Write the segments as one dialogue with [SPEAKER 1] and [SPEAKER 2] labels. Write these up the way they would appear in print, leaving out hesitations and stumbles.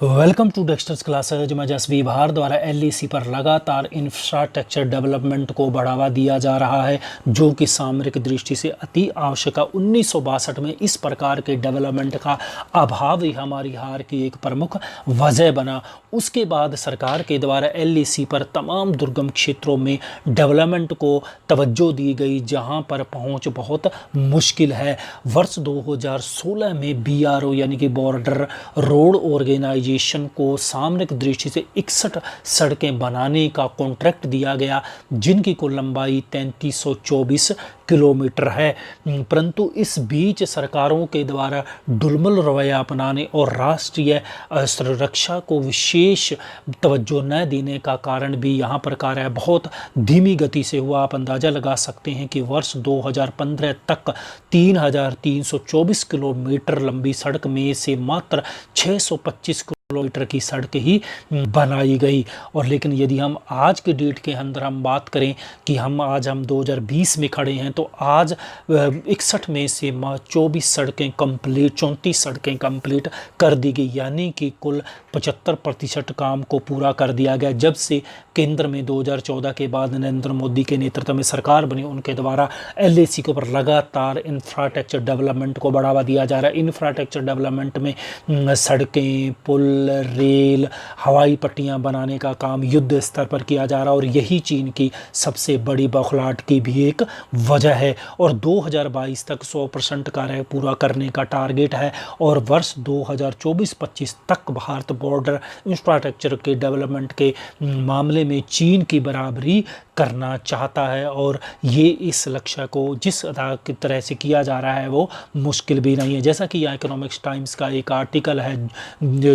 [SPEAKER 1] Welcome to Dexters classes. मैं जसवी भार द्वारा एलईसी पर लगातार इंफ्रास्ट्रक्चर डेवलपमेंट को बढ़ावा दिया जा रहा है, जो कि सामरिक दृष्टि से अति आवश्यक है। 1962 में इस प्रकार के डेवलपमेंट का अभाव ही हमारी हार की एक प्रमुख वजह बना। उसके बाद सरकार के द्वारा एलईसी पर तमाम दुर्गम क्षेत्रों में डेवलपमेंट को तवज्जो दी गई, जहां पर पहुंच बहुत मुश्किल है। वर्ष 2016 में बीआरओ यानी कि बॉर्डर रोड ऑर्गेनाइजेशन को सामरिक दृष्टि से 61 सड़कें बनाने का कॉन्ट्रैक्ट दिया गया, जिनकी कुल लंबाई 3324 किलोमीटर है। परंतु इस बीच सरकारों के द्वारा डुलमुल रवैया अपनाने और राष्ट्रीय सुरक्षा को विशेष तवज्जो न देने का कारण भी यहाँ पर कार्य बहुत धीमी गति से हुआ। आप अंदाज़ा लगा सकते हैं कि वर्ष 2015 तक 3324 किलोमीटर लंबी सड़क में से मात्र 625 किलोमीटर की सड़क ही बनाई गई। और लेकिन यदि हम आज के डेट के अंदर हम बात करें कि हम 2020 में खड़े हैं, तो आज 61 में से 34 सड़कें कंप्लीट कर दी गई, यानी कि कुल 75% काम को पूरा कर दिया गया। जब से केंद्र में 2014 के बाद नरेंद्र मोदी के नेतृत्व में सरकार बनी, उनके द्वारा एलएसी के ऊपर लगातार इंफ्रास्ट्रक्चर डेवलपमेंट को बढ़ावा दिया जा रहा है। इंफ्रास्ट्रक्चर डेवलपमेंट में सड़कें, पुल, रेल, हवाई पट्टियां बनाने का काम युद्ध स्तर पर किया जा रहा है, और यही चीन की सबसे बड़ी बौखलाहट की भी एक वजह है। और 2022 तक 100% कार्य पूरा करने का टारगेट है, और वर्ष 2024-25 तक भारत बॉर्डर इंफ्रास्ट्रक्चर के डेवलपमेंट के मामले में चीन की बराबरी करना चाहता है। और ये इस लक्ष्य को जिस की तरह से किया जा रहा है वो मुश्किल भी नहीं है। जैसा कि इकोनॉमिक्स टाइम्स का एक आर्टिकल है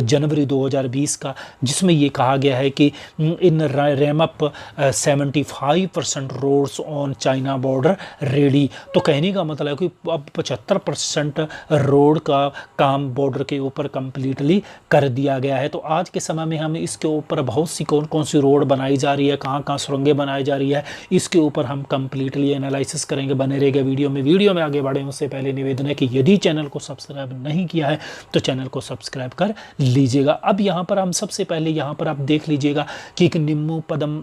[SPEAKER 1] जनवरी 2020 का, जिसमें ये कहा गया है कि इन ramp up 75% roads on China border ready. तो कहने का मतलब है कि अब 75% रोड का काम बॉर्डर के ऊपर कंप्लीटली कर दिया गया है। तो आज के समय में हम इसके ऊपर बहुत सी कौन कौन सी रोड बनाई जा रही है, कहाँ कहाँ सुरंगें बनाई जा रही है, इसके ऊपर हम कंप्लीटली एनालिसिस करेंगे। बने रहेगा वीडियो में आगे बढ़े उससे पहले निवेदन है कि यदि चैनल को सब्सक्राइब नहीं किया है तो चैनल को सब्सक्राइब कर लीजिएगा। अब यहाँ पर हम सबसे पहले यहाँ पर आप देख लीजिएगा कि एक निम्मू पदम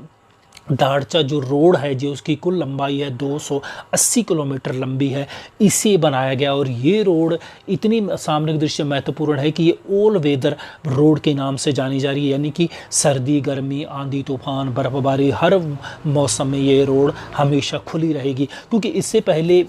[SPEAKER 1] दाड़चा जो रोड है, जो उसकी कुल लंबाई है 280 किलोमीटर लंबी है, इसे बनाया गया। और ये रोड इतनी सामरिक दृष्टि से महत्वपूर्ण है कि ये ऑल वेदर रोड के नाम से जानी जा रही है, यानी कि सर्दी, गर्मी, आंधी, तूफान, बर्फबारी, हर मौसम में ये रोड हमेशा खुली रहेगी। क्योंकि इससे पहले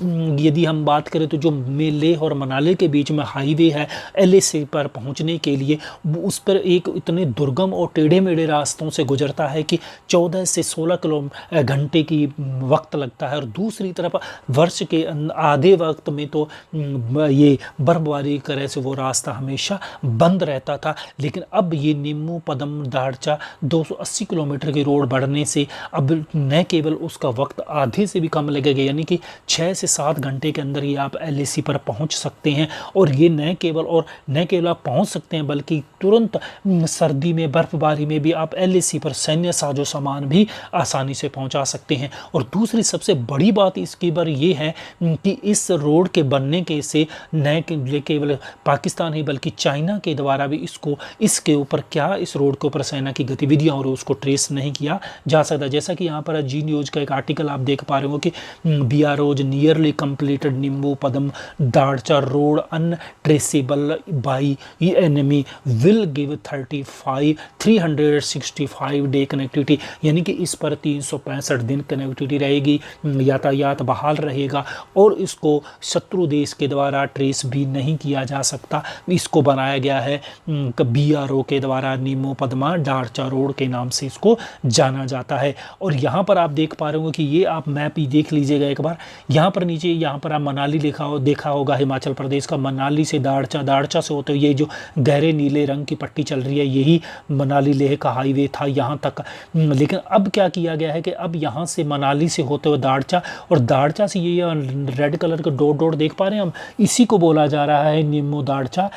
[SPEAKER 1] यदि हम बात करें तो जो लेह और मनाली के बीच में हाईवे है, एलएसी पर पहुँचने के लिए उस पर एक इतने दुर्गम और टेढ़े मेढ़े रास्तों से गुजरता है कि 14 से 16 घंटे की वक्त लगता है। और दूसरी तरफ वर्ष के आधे वक्त में तो ये बर्फबारी की तरह से वो रास्ता हमेशा बंद रहता था। लेकिन अब ये निम्मू पदम दाड़चा 280 किलोमीटर की रोड बढ़ने से अब न केवल उसका वक्त आधे से भी कम लगेगा, यानी कि 6 से 7 घंटे के अंदर ही आप एलएसी पर पहुंच सकते हैं। और ये न केवल आप पहुंच सकते हैं, बल्कि तुरंत सर्दी में, बर्फबारी में भी आप एलएसी पर सैन्य साजो सामान भी आसानी से पहुंचा सकते हैं। और दूसरी सबसे बड़ी बात इसकी बार ये है कि इस रोड के बनने के से न केवल पाकिस्तान ही बल्कि चाइना के द्वारा भी इसके ऊपर इस रोड के ऊपर सेना की गतिविधियां और उसको ट्रेस नहीं किया जा सकता। जैसा कि यहाँ पर जी न्यूज का एक आर्टिकल आप देख पा रहे हो कि बीआरओज nearly completed Nimmu Padam Darcha road untraceable by enemy will give 365 day connectivity, यानी कि इस पर 365 दिन कनेक्टिविटी रहेगी, यातायात बहाल रहेगा और इसको शत्रु देश के द्वारा ट्रेस भी नहीं किया जा सकता। इसको बनाया गया है बीआरओ के द्वारा, निम्मू पदमा दाड़चा रोड के नाम से इसको जाना जाता है। और यहाँ पर आप देख पा रहे हो कि ये आप मैप ही देख लीजिएगा एक बार। यहाँ पर नीचे यहाँ पर आप मनाली देखा होगा, हिमाचल प्रदेश का मनाली से दाड़चा से होते हुए ये जो गहरे नीले रंग की पट्टी चल रही है, यही मनाली लेह का हाईवे था यहाँ तक। लेकिन अब क्या किया गया है कि अब यहाँ से मनाली से होते हुए दाड़चा, और दाड़चा से ये रेड कलर के डॉट देख पा रहे हैं हम, इसी को बोला जा रहा है निम्मू दाड़चा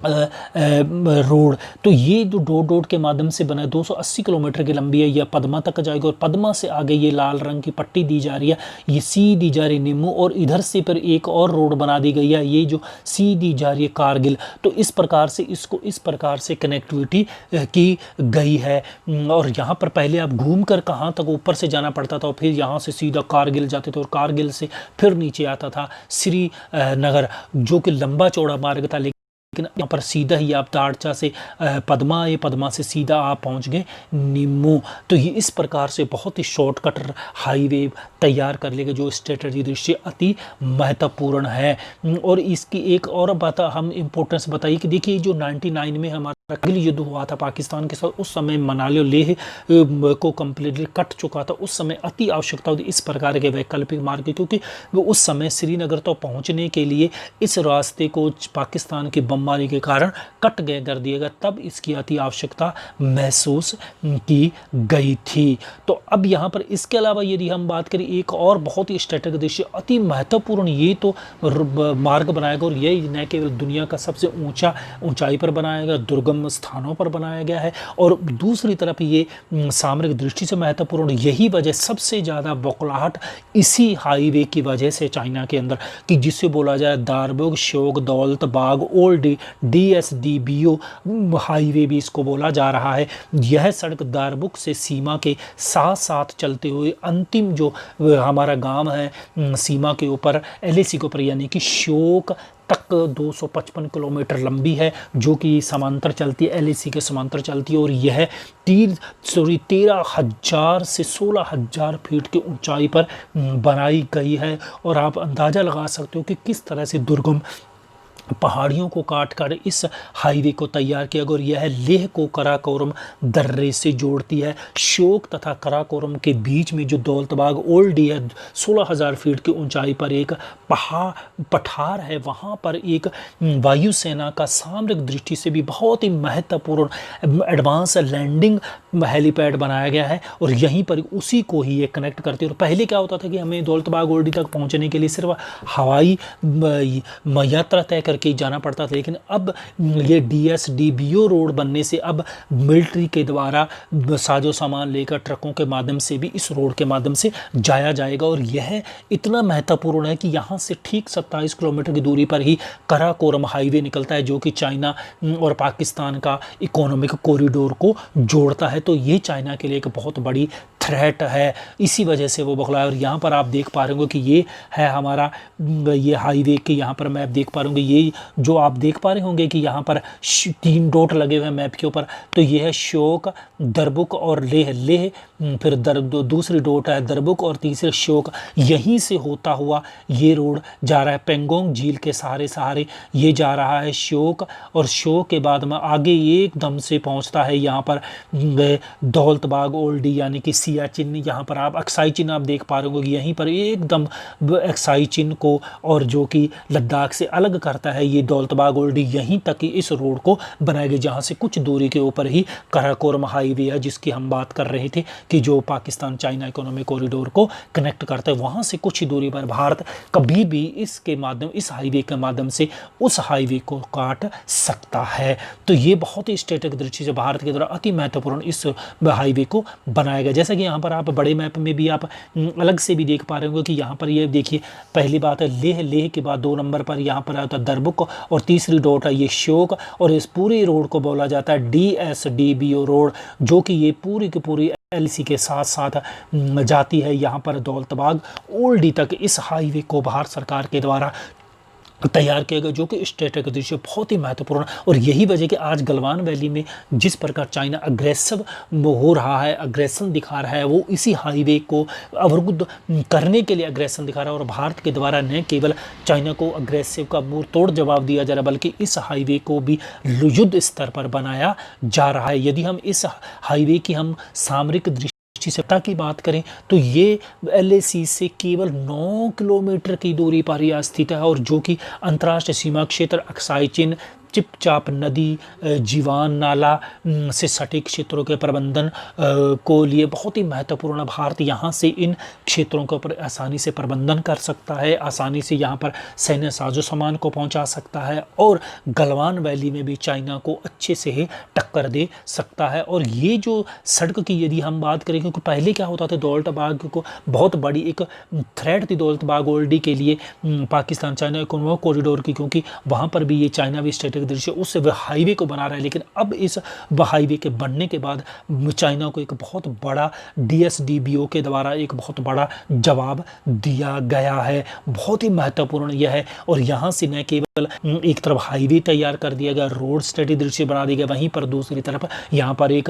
[SPEAKER 1] रोड। तो ये जो डॉट डॉट के माध्यम से बना है 280 किलोमीटर की लंबी है, यह पद्मा तक जाएगा और पद्मा से आगे ये लाल रंग की पट्टी दी जा रही है, ये सीधी जा रही है निम्मू, और इधर से फिर एक और रोड बना दी गई है, ये जो सीधी जा रही है कारगिल। तो इस प्रकार से इसको इस प्रकार से कनेक्टिविटी की गई है। और यहाँ पर पहले आप घूम कर कहाँ तक ऊपर से जाना पड़ता था और फिर यहाँ से सीधा कारगिल जाते थे और कारगिल से फिर नीचे आता था श्रीनगर, जो कि लंबा चौड़ा मार्ग था। लेकिन यहाँ पर सीधा ही आप दाड़चा से पद्मा आए, पद्मा से सीधा आप पहुँच गए निम्मू। तो ये इस प्रकार से बहुत ही शॉर्टकट हाईवे तैयार कर लेगा, जो स्ट्रेटजी दृष्टि अति महत्वपूर्ण है। और इसकी एक और बात हम इम्पोर्टेंस बताइए कि देखिए जो 99 में हमारा कारगिल युद्ध हुआ था पाकिस्तान के साथ, उस समय मनाली और लेह को कम्प्लीटली कट चुका था। उस समय अति आवश्यकता होती इस प्रकार के वैकल्पिक मार्ग की, क्योंकि वो उस समय श्रीनगर तो पहुंचने के लिए इस रास्ते को पाकिस्तान की बमबारी के कारण कट गए कर दिया गया, तब इसकी अति आवश्यकता महसूस की गई थी। तो अब यहाँ पर इसके अलावा यदि हम बात करें एक और बहुत ही स्ट्रेटेजिक दृश्य अति महत्वपूर्ण, ये तो मार्ग बनाएगा और ये न केवल दुनिया का सबसे ऊंचाई पर बनाया गया, दुर्गम स्थानों पर बनाया गया है, और दूसरी तरफ ये सामरिक दृष्टि से महत्वपूर्ण, यही वजह सबसे ज़्यादा बौखलाहट इसी हाईवे की वजह से चाइना के अंदर, कि जिसे बोला जाए दारबुग शोक Daulat Bagh old DSDBO highway भी इसको बोला जा रहा है। यह सड़क दारबुग से सीमा के साथ साथ चलते हुए अंतिम जो हमारा गांव है सीमा के ऊपर LAC के ऊपर, यानी कि शोक तक 255 किलोमीटर लंबी है, जो कि समांतर चलती है, LAC के समांतर चलती है। और यह 13,000 से 16,000 फीट की ऊंचाई पर बनाई गई है। और आप अंदाज़ा लगा सकते हो कि किस तरह से दुर्गम पहाड़ियों को काट कर इस हाईवे को तैयार किया गया। और यह लेह को कराकोरम दर्रे से जोड़ती है। शोक तथा कराकोरम के बीच में जो दौलतबाग ओल्ड है 16,000 फीट की ऊंचाई पर एक पठार है, वहाँ पर एक वायुसेना का सामरिक दृष्टि से भी बहुत ही महत्वपूर्ण एडवांस लैंडिंग हेलीपैड बनाया गया है। और यहीं पर उसी को ही ये कनेक्ट करते हैं। और पहले क्या होता था कि हमें दौलतबाग ओल्डी तक पहुँचने के लिए सिर्फ हवाई यात्रा तय करके जाना पड़ता था, लेकिन अब ये DSDBO रोड बनने से अब मिलिट्री के द्वारा साजो सामान लेकर ट्रकों के माध्यम से भी इस रोड के माध्यम से जाया जाएगा। और यह इतना महत्वपूर्ण है कि यहाँ से ठीक 27 किलोमीटर की दूरी पर ही कराकोरम हाईवे निकलता है, जो कि चाइना और पाकिस्तान का इकोनॉमिक कॉरिडोर को जोड़ता है। तो ये चाइना के लिए एक बहुत बड़ी थ्रेट है, इसी वजह से वो बखला है। और यहाँ पर आप देख पा रहे होंगे कि ये है हमारा ये हाईवे के, यहाँ पर मैप देख पा रहे होंगे, ये जो आप देख पा रहे होंगे कि यहाँ पर 3 डॉट लगे हुए हैं मैप के ऊपर। तो ये है शोक दरबुक और लेह फिर दूसरी डॉट है दरबुक और तीसरे शोक। यहीं से होता हुआ ये रोड जा रहा है पेंगोंग झील के सहारे ये जा रहा है शोक, और शोक के बाद में आगे एकदम से पहुँचता है यहाँ पर दौलतबाग ओल्डी यानी कि सियाचिन। यहाँ पर आप अक्साई चिन्ह आप देख पा रहे होंगे, यहीं पर एकदम अक्साई चिन्ह को और जो कि लद्दाख से अलग करता है ये दौलतबाग ओल्डी, यहीं तक इस रोड को बनाया गया, जहाँ से कुछ दूरी के ऊपर ही कराकोरम हाईवे है जिसकी हम बात कर रहे थे कि जो पाकिस्तान चाइना इकोनॉमिक कॉरिडोर को कनेक्ट करता है। वहाँ से कुछ ही दूरी पर भारत कभी भी इस हाईवे के माध्यम से उस हाईवे को काट सकता है। तो ये बहुत ही स्ट्रेटेजिक दृष्टि से भारत के द्वारा अति महत्वपूर्ण इस हाईवे को बनाया गया। जैसा कि यहाँ पर आप बड़े मैप में भी आप अलग से भी देख पा रहे होंगे कि यहाँ पर ये देखिए पहली बात है लेह के बाद 2 नंबर पर यहाँ पर आता है दरबुक और तीसरी डॉट है ये शोक, और इस पूरी रोड को बोला जाता है DSDBO रोड, जो कि ये पूरी की पूरी LAC के साथ साथ जाती है यहाँ पर दौलतबाग ओल्डी तक। इस हाईवे को भारत सरकार के द्वारा तैयार किया गया, जो कि स्ट्रेटेजिक दृष्टि बहुत ही महत्वपूर्ण। और यही वजह कि आज गलवान वैली में जिस प्रकार चाइना अग्रेसिव हो रहा है, अग्रेसन दिखा रहा है, वो इसी हाईवे को अवरुद्ध करने के लिए अग्रेसन दिखा रहा है। और भारत के द्वारा न केवल चाइना को अग्रेसिव का मुंह तोड़ जवाब दिया जा रहा है, बल्कि इस हाईवे को भी युद्ध स्तर पर बनाया जा रहा है। यदि हम इस हाईवे की हम सामरिक सत्ता की बात करें तो ये LAC से केवल 9 किलोमीटर की दूरी पर यह स्थित है, और जो कि अंतर्राष्ट्रीय सीमा क्षेत्र अक्साई चिन चिपचाप नदी, जीवान नाला से सटे क्षेत्रों के प्रबंधन को लिए बहुत ही महत्वपूर्ण। भारत यहाँ से इन क्षेत्रों के ऊपर आसानी से प्रबंधन कर सकता है, आसानी से यहाँ पर सैन्य साजो सामान को पहुँचा सकता है और गलवान वैली में भी चाइना को अच्छे से ही टक्कर दे सकता है। और ये जो सड़क की यदि हम बात करें, क्योंकि पहले क्या होता था, दौलताबाग को बहुत बड़ी एक थ्रेट थी दौलताबाग ओल्डी के लिए पाकिस्तान चाइना इकोनॉमिक कॉरिडोर की, क्योंकि वहाँ पर भी ये चाइना भी स्ट्रेटेजिक दृश्य उस हाईवे को बना रहा है। लेकिन अब इस हाईवे के बनने के बाद चाइना को एक बहुत बड़ा DSDBO के द्वारा एक बहुत बड़ा जवाब दिया गया है। बहुत ही महत्वपूर्ण यह है। और यहाँ से न केवल एक तरफ हाईवे तैयार कर दिया गया, रोड स्ट्रेटेजिक दृश्य बना दिया गया, वहीं पर दूसरी तरफ यहाँ पर एक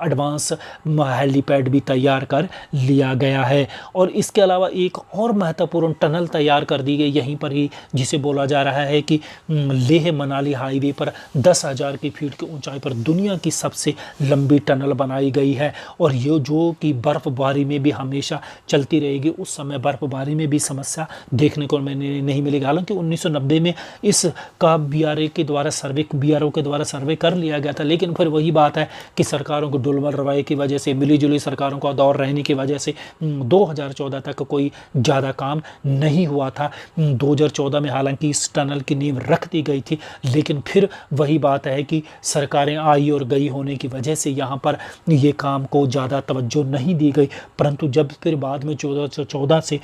[SPEAKER 1] एडवांस हेलीपैड भी तैयार कर लिया गया है। और इसके अलावा एक और महत्वपूर्ण टनल तैयार कर दी गई यहीं पर ही, जिसे बोला जा रहा है कि लेह मनाली हाईवे पर 10,000 की फीट की ऊंचाई पर दुनिया की सबसे लंबी टनल बनाई गई है। और ये जो कि बर्फबारी में भी हमेशा चलती रहेगी, उस समय बर्फबारी में भी समस्या देखने को नहीं मिलेगी। हालांकि 1990 में इसका BRO के द्वारा सर्वे कर लिया गया था, लेकिन फिर वही बात है कि सरकारों को डुलमल रवैये की वजह से, मिलीजुली सरकारों का दौर रहने की वजह से 2014 तक कोई ज़्यादा काम नहीं हुआ था। 2014 में हालांकि इस टनल की नींव रख दी गई थी, लेकिन फिर वही बात है कि सरकारें आई और गई होने की वजह से यहाँ पर ये काम को ज़्यादा तवज्जो नहीं दी गई। परंतु जब फिर बाद में 2014 से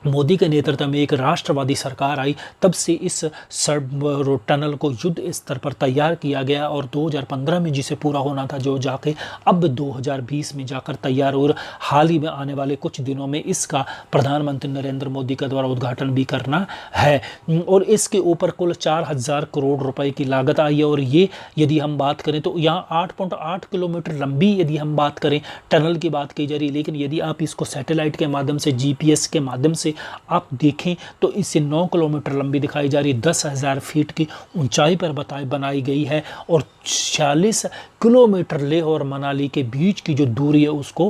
[SPEAKER 1] मोदी के नेतृत्व में एक राष्ट्रवादी सरकार आई, तब से इस टनल को युद्ध स्तर पर तैयार किया गया और 2015 में जिसे पूरा होना था, जो जाके अब 2020 में जाकर तैयार, और हाल ही में आने वाले कुछ दिनों में इसका प्रधानमंत्री नरेंद्र मोदी के द्वारा उद्घाटन भी करना है। और इसके ऊपर कुल 4,000 करोड़ रुपए की लागत आई है। और ये यदि हम बात करें तो यहाँ 8.8 किलोमीटर लंबी यदि हम बात करें टनल की बात की जा रही है, लेकिन यदि आप इसको सैटेलाइट के माध्यम से, GPS के माध्यम से आप देखें तो इससे 9 किलोमीटर लंबी दिखाई जा रही है। 10,000 फीट की ऊंचाई पर बनाई गई है और 46 किलोमीटर लेह और मनाली के बीच की जो दूरी है उसको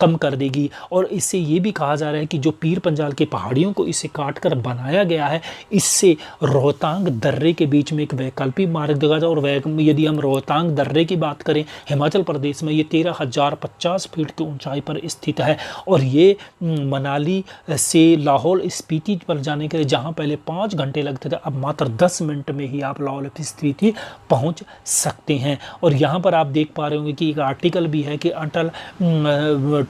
[SPEAKER 1] कम कर देगी। और इससे ये भी कहा जा रहा है कि जो पीर पंजाल की पहाड़ियों को इसे काटकर बनाया गया है, इससे रोहतांग दर्रे के बीच में एक वैकल्पिक मार्ग दिखा जाए। और यदि हम रोहतांग दर्रे की बात करें, हिमाचल प्रदेश में ये 13,050 फीट की ऊंचाई पर स्थित है। और ये मनाली से लाहौल स्पीति पर जाने के लिए जहां पहले 5 घंटे लगते थे, अब मात्र 10 मिनट में ही आप लाहौल स्पीति पहुंच सकते हैं। और यहाँ पर आप देख पा रहे होंगे कि एक आर्टिकल भी है कि Atal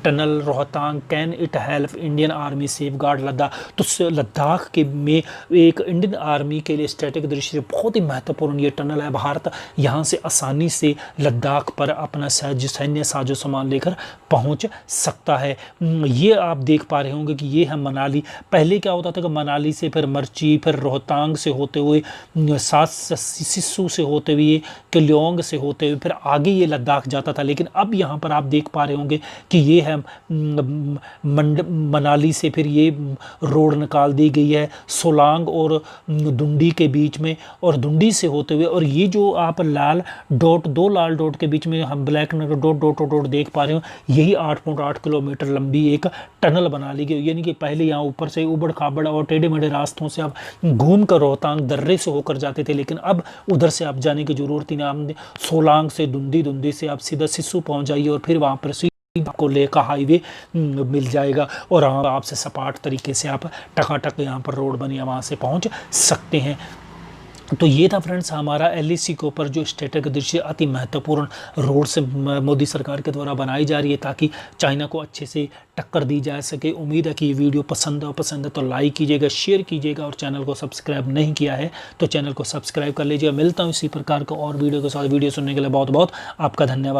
[SPEAKER 1] tunnel Rohtang can it help Indian army safeguard Ladakh. तो लद्दाख के में एक इंडियन आर्मी के लिए स्ट्रेटेजिक दृष्टि से बहुत ही महत्वपूर्ण ये टनल है। भारत यहाँ से आसानी से लद्दाख पर अपना सैन्य साजो सामान लेकर पहुँच सकता है। ये आप देख पा रहे होंगे कि ये है मनाली। पहले क्या होता था कि मनाली से फिर मर्ची, फिर रोहतांग से होते हुए सिस्सू से होते हुए केलोंग से होते हुए फिर आगे ये लद्दाख जाता था। लेकिन अब यहाँ पर आप देख पा रहे होंगे कि ये है मनाली से फिर ये रोड निकाल दी गई है सोलांग और दुंडी के बीच में, और दुंडी से होते हुए, और ये जो आप लाल डॉट, 2 लाल डॉट के बीच में हम ब्लैक डॉट डॉट डॉट देख पा रहे हो, यही 8.8 किलोमीटर लंबी एक टनल बना ली गई। यानी कि पहले यहाँ ऊपर से उबड़ खाबड़ और टेढ़े मेढ़े रास्तों से आप घूम कर रोहतांग दर्रे से होकर जाते थे, लेकिन अब उधर से आप जाने की जरूरत ही नहीं। आप सोलांग से दुंडी, दुंडी से आप सीधा सिस्सू पहुंच जाइए और फिर वहाँ पर आपको लेह का हाईवे मिल जाएगा और आपसे सपाट तरीके से आप टकाटक यहाँ पर रोड बनी है वहाँ से पहुँच सकते हैं। तो ये था फ्रेंड्स हमारा LAC के ऊपर जो स्ट्रेटेजिक दृश्य अति महत्वपूर्ण रोड से मोदी सरकार के द्वारा बनाई जा रही है, ताकि चाइना को अच्छे से टक्कर दी जा सके। उम्मीद है कि ये वीडियो पसंद है तो लाइक कीजिएगा, शेयर कीजिएगा, और चैनल को सब्सक्राइब नहीं किया है तो चैनल को सब्सक्राइब कर लीजिएगा। मिलता हूँ इसी प्रकार का और वीडियो के साथ। वीडियो सुनने के लिए बहुत बहुत आपका धन्यवाद।